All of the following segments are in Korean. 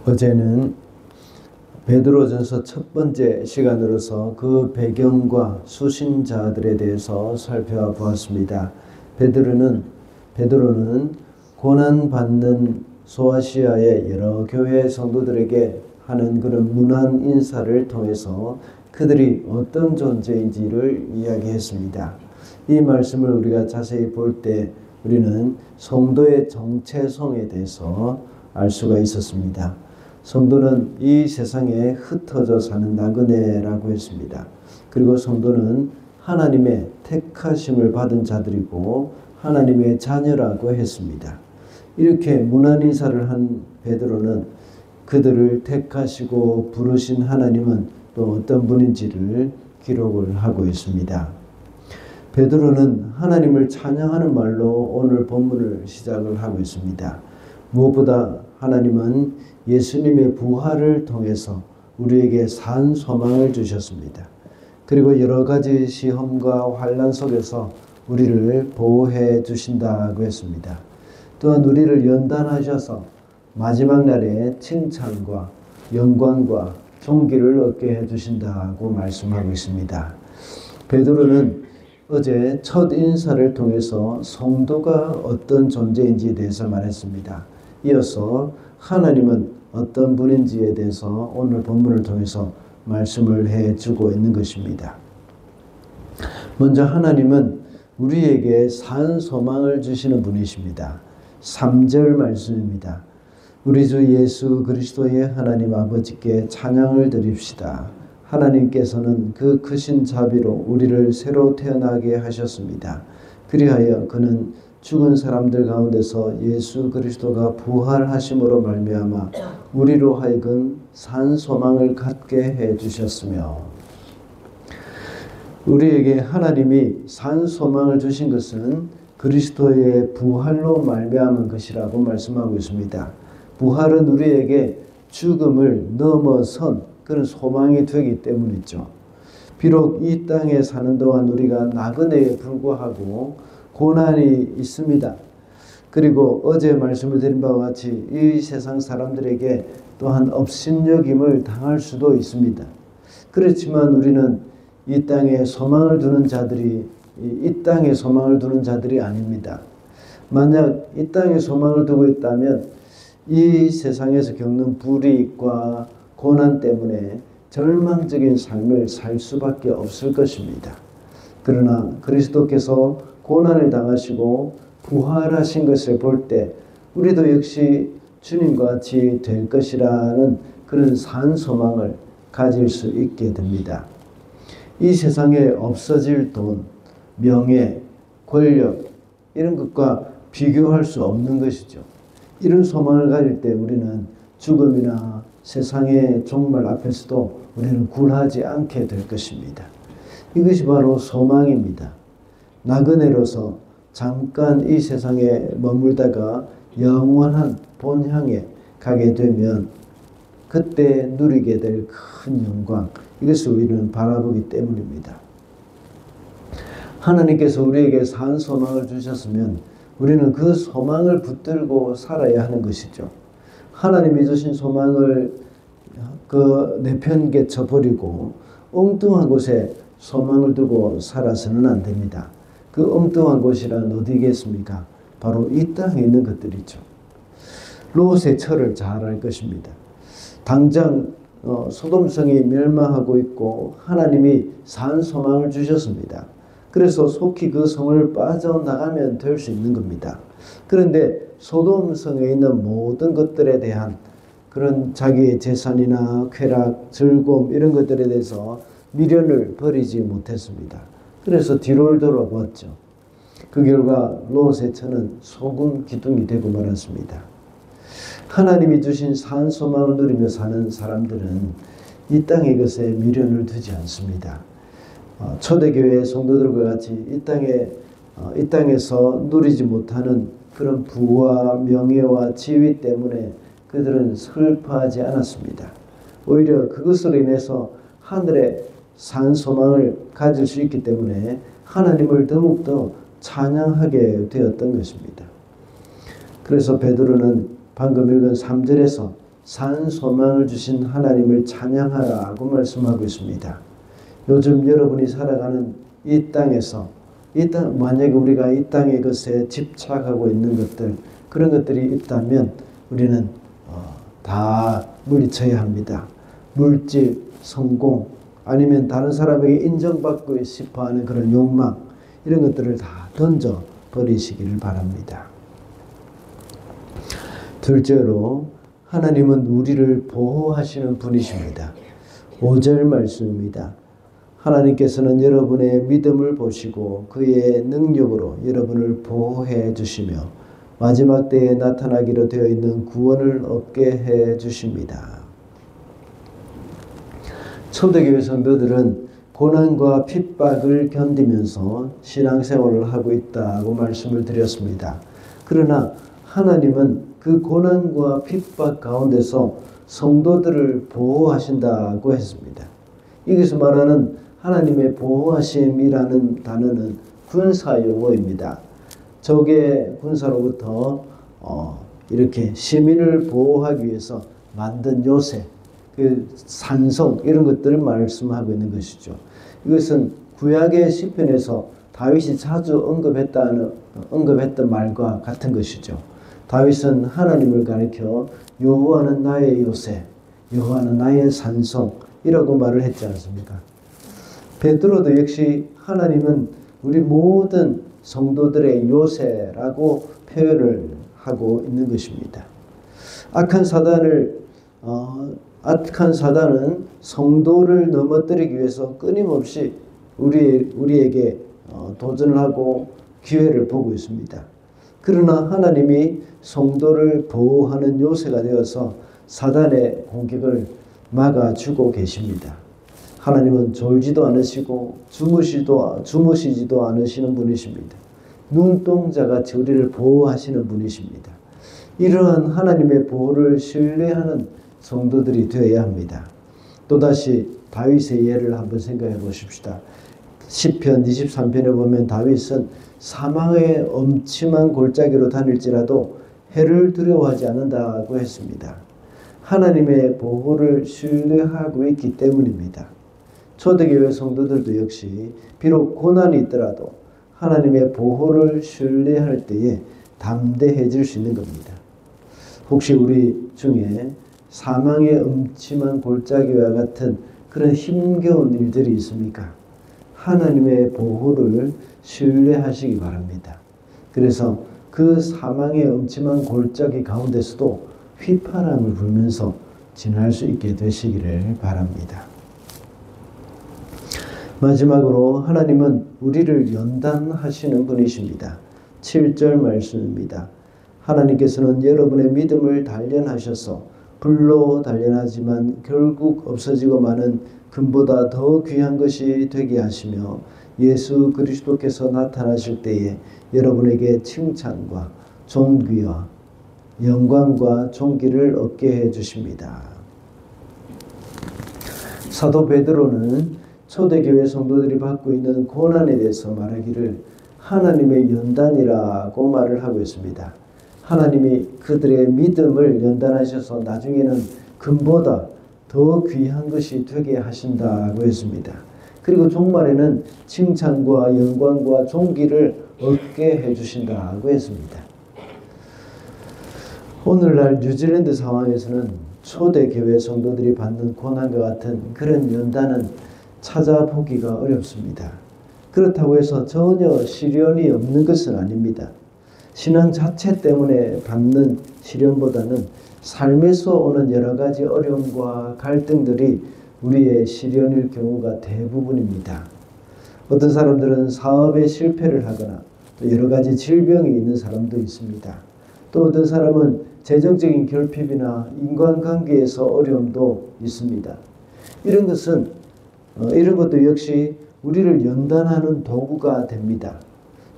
어제는 베드로전서 첫 번째 시간으로서 그 배경과 수신자들에 대해서 살펴보았습니다. 베드로는 고난받는 소아시아의 여러 교회 성도들에게 하는 그런 문안 인사를 통해서 그들이 어떤 존재인지를 이야기했습니다. 이 말씀을 우리가 자세히 볼 때 우리는 성도의 정체성에 대해서 알 수가 있었습니다. 성도는 이 세상에 흩어져 사는 나그네라고 했습니다. 그리고 성도는 하나님의 택하심을 받은 자들이고 하나님의 자녀라고 했습니다. 이렇게 문안 인사를 한 베드로는 그들을 택하시고 부르신 하나님은 또 어떤 분인지를 기록을 하고 있습니다. 베드로는 하나님을 찬양하는 말로 오늘 본문을 시작을 하고 있습니다. 무엇보다 하나님은 예수님의 부활을 통해서 우리에게 산 소망을 주셨습니다. 그리고 여러 가지 시험과 환난 속에서 우리를 보호해 주신다고 했습니다. 또한 우리를 연단하셔서 마지막 날에 칭찬과 영광과 존귀를 얻게 해 주신다고 말씀하고 있습니다. 베드로는 어제 첫 인사를 통해서 성도가 어떤 존재인지에 대해서 말했습니다. 이어서 하나님은 어떤 분인지에 대해서 오늘 본문을 통해서 말씀을 해주고 있는 것입니다. 먼저 하나님은 우리에게 산 소망을 주시는 분이십니다. 3절 말씀입니다. 우리 주 예수 그리스도의 하나님 아버지께 찬양을 드립시다. 하나님께서는 그 크신 자비로 우리를 새로 태어나게 하셨습니다. 그리하여 그는 죽은 사람들 가운데서 예수 그리스도가 부활하심으로 말미암아 우리로 하여금 산 소망을 갖게 해 주셨으며, 우리에게 하나님이 산 소망을 주신 것은 그리스도의 부활로 말미암은 것이라고 말씀하고 있습니다. 부활은 우리에게 죽음을 넘어선 그런 소망이 되기 때문이죠. 비록 이 땅에 사는 동안 우리가 나그네에 불과하고 고난이 있습니다. 그리고 어제 말씀을 드린 바와 같이 이 세상 사람들에게 또한 업신여김을 당할 수도 있습니다. 그렇지만 우리는 이 땅에 소망을 두는 자들이 이 땅에 소망을 두는 자들이 아닙니다. 만약 이 땅에 소망을 두고 있다면 이 세상에서 겪는 불이익과 고난 때문에 절망적인 삶을 살 수밖에 없을 것입니다. 그러나 그리스도께서 고난을 당하시고 부활하신 것을 볼 때 우리도 역시 주님과 같이 될 것이라는 그런 산 소망을 가질 수 있게 됩니다. 이 세상에 없어질 돈, 명예, 권력 이런 것과 비교할 수 없는 것이죠. 이런 소망을 가질 때 우리는 죽음이나 세상의 종말 앞에서도 우리는 굴하지 않게 될 것입니다. 이것이 바로 소망입니다. 나그네로서 잠깐 이 세상에 머물다가 영원한 본향에 가게 되면 그때 누리게 될 큰 영광, 이것을 우리는 바라보기 때문입니다. 하나님께서 우리에게 산 소망을 주셨으면 우리는 그 소망을 붙들고 살아야 하는 것이죠. 하나님이 주신 소망을 내편개쳐 버리고 엉뚱한 곳에 소망을 두고 살아서는 안 됩니다. 그 엉뚱한 곳이란 어디겠습니까? 바로 이 땅에 있는 것들이죠. 롯의 처를 잘 알 것입니다. 당장 소돔성이 멸망하고 있고 하나님이 산 소망을 주셨습니다. 그래서 속히 그 성을 빠져나가면 될 수 있는 겁니다. 그런데 소돔성에 있는 모든 것들에 대한 그런 자기의 재산이나 쾌락, 즐거움 이런 것들에 대해서 미련을 버리지 못했습니다. 그래서 뒤를 돌아보았죠. 그 결과 롯의 처는 소금 기둥이 되고 말았습니다. 하나님이 주신 산 소망을 누리며 사는 사람들은 이 땅의 것에 미련을 두지 않습니다. 초대교회 성도들과 같이 이 땅에서 누리지 못하는 그런 부와 명예와 지위 때문에 그들은 슬퍼하지 않았습니다. 오히려 그것으로 인해서 하늘에 산 소망을 가질 수 있기 때문에 하나님을 더욱더 찬양하게 되었던 것입니다. 그래서 베드로는 방금 읽은 3절에서 산 소망을 주신 하나님을 찬양하라고 말씀하고 있습니다. 요즘 여러분이 살아가는 이 땅에서 만약에 우리가 이 땅의 것에 집착하고 있는 것들, 그런 것들이 있다면 우리는 다 물리쳐야 합니다. 물질, 성공, 아니면 다른 사람에게 인정받고 싶어하는 그런 욕망, 이런 것들을 다 던져 버리시기를 바랍니다. 둘째로 하나님은 우리를 보호하시는 분이십니다. 5절 말씀입니다. 하나님께서는 여러분의 믿음을 보시고 그의 능력으로 여러분을 보호해 주시며 마지막 때에 나타나기로 되어 있는 구원을 얻게 해 주십니다. 초대교회 성도들은 고난과 핍박을 견디면서 신앙생활을 하고 있다고 말씀을 드렸습니다. 그러나 하나님은 그 고난과 핍박 가운데서 성도들을 보호하신다고 했습니다. 여기서 말하는 하나님의 보호하심이라는 단어는 군사용어입니다. 적의 군사로부터 이렇게 시민을 보호하기 위해서 만든 요새, 그 산성, 이런 것들을 말씀하고 있는 것이죠. 이것은 구약의 시편에서 다윗이 자주 언급했던 말과 같은 것이죠. 다윗은 하나님을 가리켜 여호와는 나의 요새, 여호와는 나의 산성이라고 말을 했지 않습니까? 베드로도 역시 하나님은 우리 모든 성도들의 요새라고 표현을 하고 있는 것입니다. 악한 사단은 성도를 넘어뜨리기 위해서 끊임없이 우리에게 도전을 하고 기회를 보고 있습니다. 그러나 하나님이 성도를 보호하는 요새가 되어서 사단의 공격을 막아주고 계십니다. 하나님은 졸지도 않으시고 주무시지도 않으시는 분이십니다. 눈동자같이 우리를 보호하시는 분이십니다. 이러한 하나님의 보호를 신뢰하는 성도들이 되어야 합니다. 또다시 다윗의 예를 한번 생각해 보십시다. 시편 23편에 보면 다윗은 사망의 엄침한 골짜기로 다닐지라도 해를 두려워하지 않는다고 했습니다. 하나님의 보호를 신뢰하고 있기 때문입니다. 초대교회 성도들도 역시 비록 고난이 있더라도 하나님의 보호를 신뢰할 때에 담대해질 수 있는 겁니다. 혹시 우리 중에 사망의 엄침한 골짜기와 같은 그런 힘겨운 일들이 있습니까? 하나님의 보호를 신뢰하시기 바랍니다. 그래서 그 사망의 엄침한 골짜기 가운데서도 휘파람을 불면서 지날 수 있게 되시기를 바랍니다. 마지막으로 하나님은 우리를 연단하시는 분이십니다. 7절 말씀입니다. 하나님께서는 여러분의 믿음을 단련하셔서 불로 단련하지만 결국 없어지고 마는 금보다 더 귀한 것이 되게 하시며 예수 그리스도께서 나타나실 때에 여러분에게 칭찬과 존귀와 영광과 존귀를 얻게 해 주십니다. 사도 베드로는 초대교회 성도들이 받고 있는 고난에 대해서 말하기를 하나님의 연단이라고 말을 하고 있습니다. 하나님이 그들의 믿음을 연단하셔서 나중에는 금보다 더 귀한 것이 되게 하신다고 했습니다. 그리고 종말에는 칭찬과 영광과 존귀를 얻게 해주신다고 했습니다. 오늘날 뉴질랜드 상황에서는 초대교회 성도들이 받는 고난과 같은 그런 연단은 찾아보기가 어렵습니다. 그렇다고 해서 전혀 시련이 없는 것은 아닙니다. 신앙 자체 때문에 받는 시련보다는 삶에서 오는 여러 가지 어려움과 갈등들이 우리의 시련일 경우가 대부분입니다. 어떤 사람들은 사업에 실패를 하거나 또 여러 가지 질병이 있는 사람도 있습니다. 또 어떤 사람은 재정적인 결핍이나 인간관계에서 어려움도 있습니다. 이런 것도 역시 우리를 연단하는 도구가 됩니다.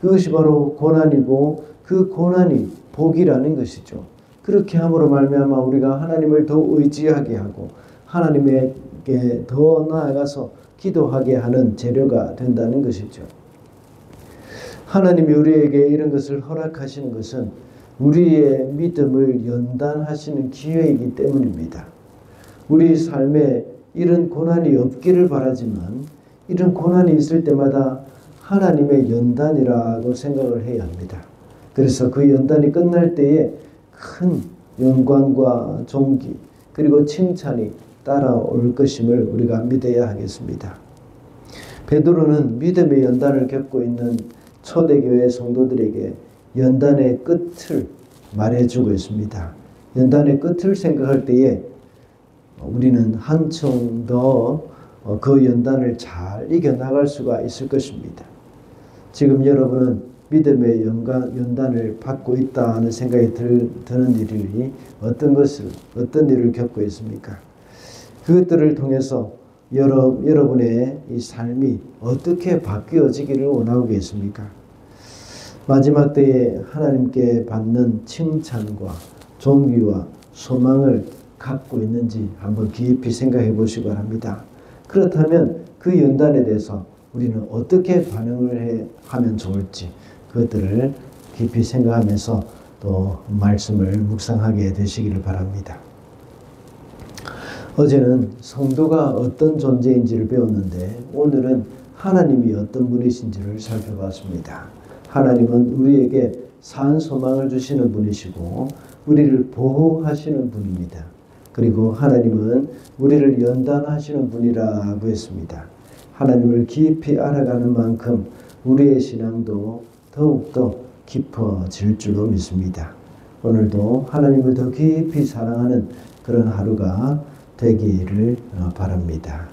그것이 바로 고난이고 그 고난이 복이라는 것이죠. 그렇게 함으로 말미암아 우리가 하나님을 더 의지하게 하고 하나님에게 더 나아가서 기도하게 하는 재료가 된다는 것이죠. 하나님이 우리에게 이런 것을 허락하시는 것은 우리의 믿음을 연단하시는 기회이기 때문입니다. 우리 삶에 이런 고난이 없기를 바라지만 이런 고난이 있을 때마다 하나님의 연단이라고 생각을 해야 합니다. 그래서 그 연단이 끝날 때에 큰 영광과 존귀 그리고 칭찬이 따라올 것임을 우리가 믿어야 하겠습니다. 베드로는 믿음의 연단을 겪고 있는 초대교회 성도들에게 연단의 끝을 말해주고 있습니다. 연단의 끝을 생각할 때에 우리는 한층 더 그 연단을 잘 이겨나갈 수가 있을 것입니다. 지금 여러분은 믿음의 연단을 받고 있다는 생각이 드는 일이 어떤 일을 겪고 있습니까? 그것들을 통해서 여러분의 이 삶이 어떻게 바뀌어지기를 원하고 계십니까? 마지막 때에 하나님께 받는 칭찬과 존귀와 소망을 갖고 있는지 한번 깊이 생각해 보시기 바랍니다. 그렇다면 그 연단에 대해서 우리는 어떻게 반응을 하면 좋을지 그것들을 깊이 생각하면서 또 말씀을 묵상하게 되시기를 바랍니다. 어제는 성도가 어떤 존재인지를 배웠는데 오늘은 하나님이 어떤 분이신지를 살펴봤습니다. 하나님은 우리에게 산 소망을 주시는 분이시고 우리를 보호하시는 분입니다. 그리고 하나님은 우리를 연단하시는 분이라고 했습니다. 하나님을 깊이 알아가는 만큼 우리의 신앙도 더욱더 깊어질 줄로 믿습니다. 오늘도 하나님을 더 깊이 사랑하는 그런 하루가 되기를 바랍니다.